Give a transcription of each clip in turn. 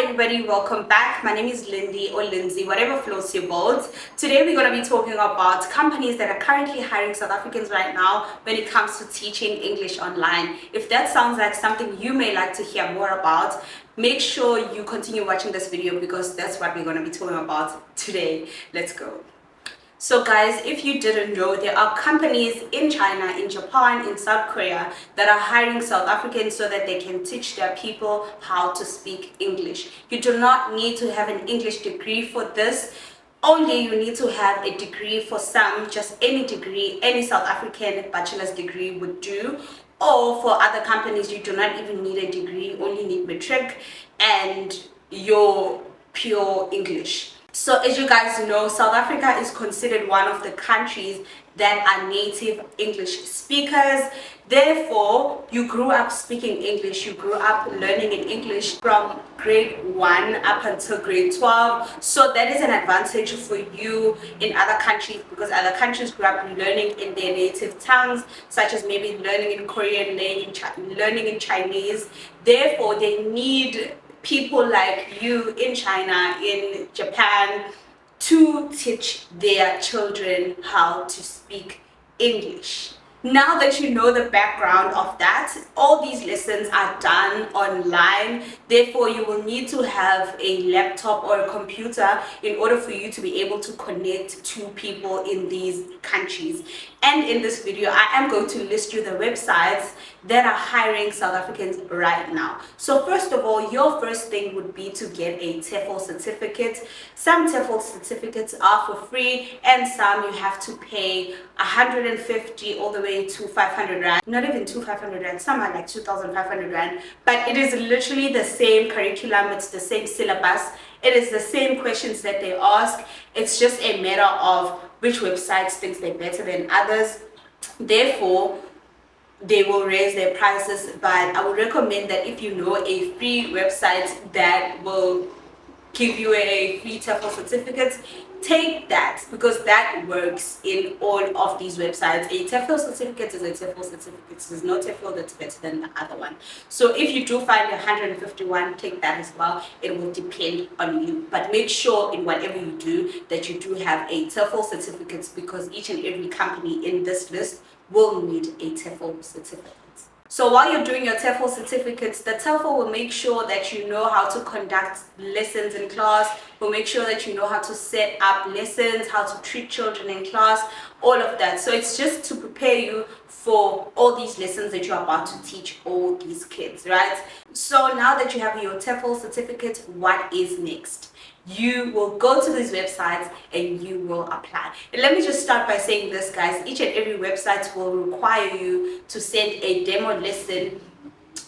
everybody, welcome back. My name is Lindy or Lindsay, whatever floats your boat. Today we're going to be talking about companies that are currently hiring South Africans right now when it comes to teaching English online. If that sounds like something you may like to hear more about, make sure you continue watching this video because that's what we're going to be talking about today. Let's go. So guys, if you didn't know, there are companies in China, in Japan, in South Korea that are hiring South Africans so that they can teach their people how to speak English. You do not need to have an English degree for this. Only you need to have a degree for some, just any degree, any South African bachelor's degree would do. Or for other companies, you do not even need a degree, you only need matric and your pure English. So as you guys know, South Africa is considered one of the countries that are native English speakers. Therefore, you grew up speaking English, you grew up learning in English from grade 1 up until grade 12. So that is an advantage for you in other countries because other countries grew up learning in their native tongues, such as maybe learning in Korean, learning in Chinese. Therefore, they need people like you in China, in Japan, to teach their children how to speak English. Now that you know the background of that, all these lessons are done online. Therefore, you will need to have a laptop or a computer in order for you to be able to connect to people in these countries. And in this video, I am going to list you the websites that are hiring South Africans right now. So first of all, your first thing would be to get a TEFL certificate. Some TEFL certificates are for free and some you have to pay 150 all the way to 500 rand. Not even 500 rand, some are like 2,500 rand. But it is literally the same curriculum, it's the same syllabus, it is the same questions that they ask. It's just a matter of which websites thinks they're better than others. Therefore, they will raise their prices, but I would recommend that if you know a free website that will give you a free TEFL certificate, take that because that works in all of these websites. A TEFL certificate is a TEFL certificate. There's no TEFL that's better than the other one. So if you do find 151, take that as well. It will depend on you. But make sure in whatever you do that you do have a TEFL certificate because each and every company in this list will need a TEFL certificate. So while you're doing your TEFL certificates, the TEFL will make sure that you know how to conduct lessons in class, will make sure that you know how to set up lessons, how to treat children in class, all of that. So it's just to prepare you for all these lessons that you're about to teach all these kids, right? So now that you have your TEFL certificate, what is next? You will go to these websites and you will apply. And let me just start by saying this, guys. Each and every website will require you to send a demo lesson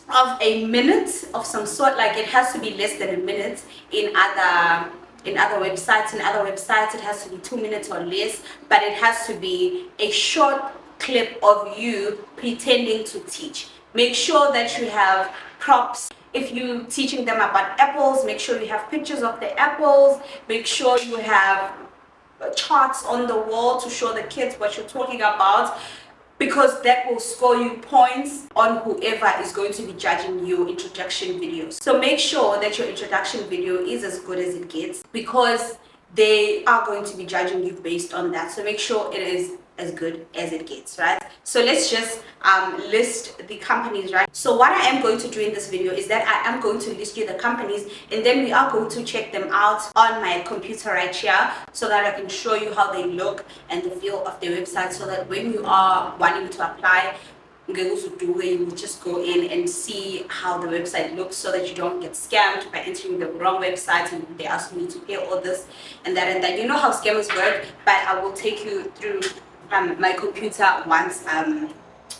of a minute of some sort. Like it has to be less than a minute in other websites. In other websites it has to be 2 minutes or less, but it has to be a short clip of you pretending to teach. Make sure that you have props. If you're teaching them about apples, make sure you have pictures of the apples. Make sure you have charts on the wall to show the kids what you're talking about, because that will score you points on whoever is going to be judging your introduction videos. So make sure that your introduction video is as good as it gets because they are going to be judging you based on that. So make sure it is as good as it gets, right? So let's just list the companies, right? So what I am going to do in this video is that I am going to list you the companies and then we are going to check them out on my computer right here so that I can show you how they look and the feel of their website, so that when you are wanting to apply, you just go in and see how the website looks so that you don't get scammed by entering the wrong website and they ask you to pay all this and that and that. You know how scammers work, but I will take you through my computer once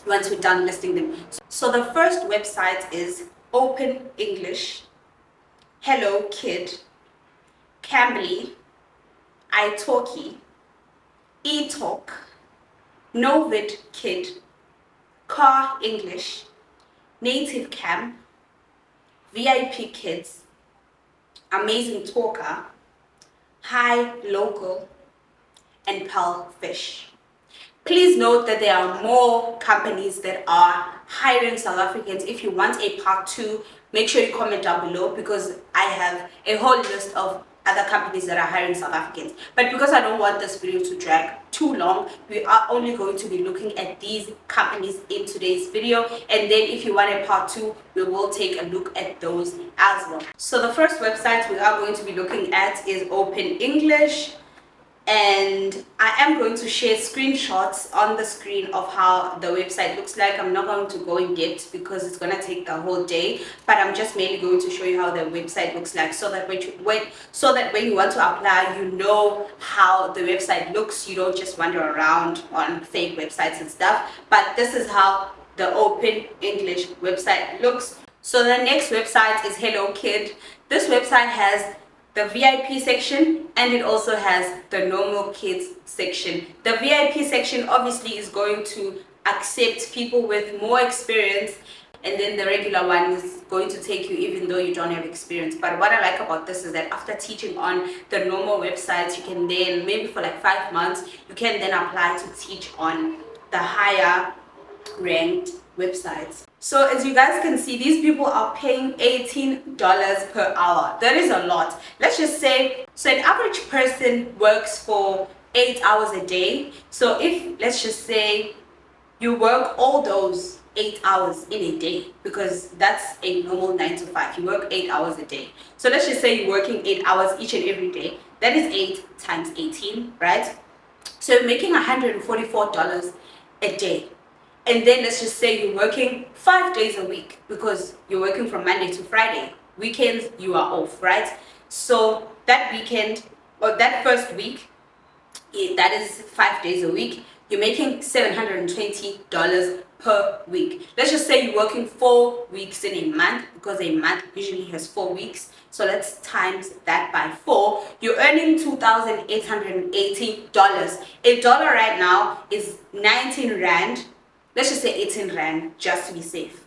we're done listing them. So the first website is Open English, Hello Kid, Cambly, iTalki, eTalk, Novid Kid, Car English, Native Cam, VIP Kids, Amazing Talker, Hi Local, and Pal Fish. Please note that there are more companies that are hiring South Africans. If you want a part 2, make sure you comment down below, because I have a whole list of other companies that are hiring South Africans. But because I don't want this video to drag too long, we are only going to be looking at these companies in today's video, and then if you want a part 2, we will take a look at those as well. So the first website we are going to be looking at is Open English, and I am going to share screenshots on the screen of how the website looks like. I'm not going to go in depth because it's going to take the whole day, but I'm just mainly going to show you how the website looks like, so that when you want to apply, you know how the website looks. You don't just wander around on fake websites and stuff. But this is how the Open English website looks. So the next website is Hello Kid. This website has the VIP section, and it also has the normal kids section. The VIP section obviously is going to accept people with more experience, and then the regular one is going to take you even though you don't have experience. But what I like about this is that after teaching on the normal websites, you can then, maybe for like 5 months, you can then apply to teach on the higher ranked websites. So as you guys can see, these people are paying $18 per hour. That is a lot. Let's just say, so an average person works for 8 hours a day. So if, let's just say, you work all those 8 hours in a day, because that's a normal 9 to 5, you work 8 hours a day. So let's just say you're working 8 hours each and every day. That is 8 times 18, right? So you're making $144 a day. And then let's just say you're working 5 days a week, because you're working from Monday to Friday. Weekends you are off, right? So that weekend, or that first week, that is 5 days a week, you're making $720 per week. Let's just say you're working 4 weeks in a month, because a month usually has 4 weeks. So let's times that by 4. You're earning $2,880. A dollar right now is 19 Rand. Let's just say 18 Rand, just to be safe.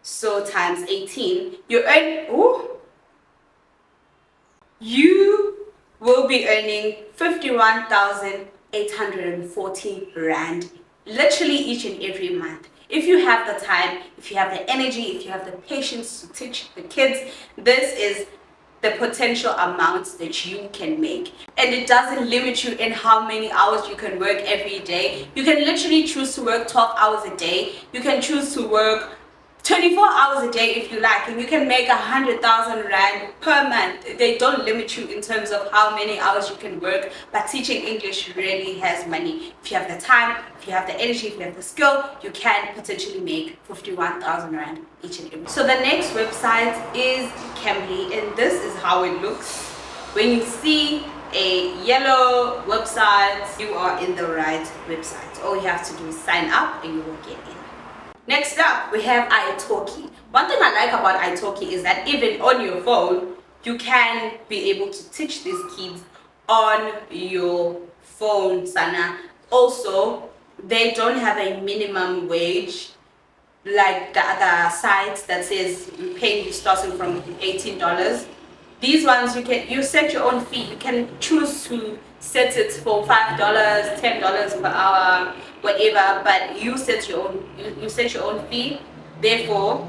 So times 18, you will be earning 51,840 Rand, literally each and every month. If you have the time, if you have the energy, if you have the patience to teach the kids, this is the potential amounts that you can make. And it doesn't limit you in how many hours you can work every day. You can literally choose to work 12 hours a day. You can choose to work 24 hours a day if you like, and you can make 100,000 Rand per month. They don't limit you in terms of how many hours you can work, but teaching English really has money. If you have the time, if you have the energy, if you have the skill, you can potentially make 51,000 Rand each and every. So the next website is Cambly, and this is how it looks. When you see a yellow website, you are in the right website. All you have to do is sign up and you will get in. Next up, we have italki. One thing I like about italki is that even on your phone, you can be able to teach these kids on your phone, Sana. Also, they don't have a minimum wage like the other sites that says paying you starting from $18. These ones you set your own fee. You can choose to set it for $5, $10 per hour, whatever, but you set your own fee. Therefore,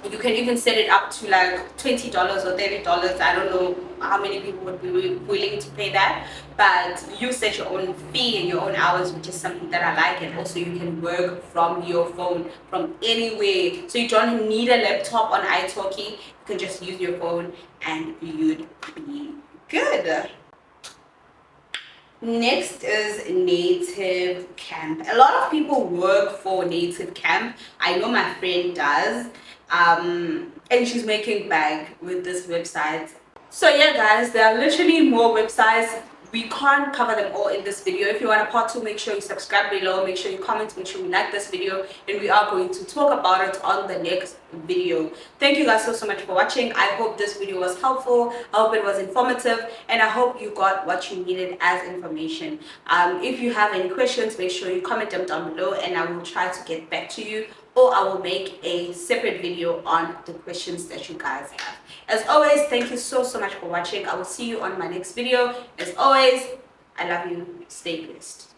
you can even set it up to like $20 or $30. I don't know how many people would be willing to pay that, but you set your own fee and your own hours, which is something that I like. And also you can work from your phone from anywhere, so you don't need a laptop on italki. You can just use your phone and you'd be good. Next is Native Camp. A lot of people work for Native Camp. I know my friend does, and she's making bank with this website. So yeah guys, there are literally more websites. We can't cover them all in this video. If you want a part 2, make sure you subscribe below, make sure you comment, make sure you like this video, and we are going to talk about it on the next video. Thank you guys so much for watching. I hope this video was helpful. I hope it was informative, and I hope you got what you needed as information. If you have any questions, make sure you comment them down below, and I will try to get back to you, or I will make a separate video on the questions that you guys have. As always, thank you so much for watching. I will see you on my next video. As always, I love you. Stay blessed.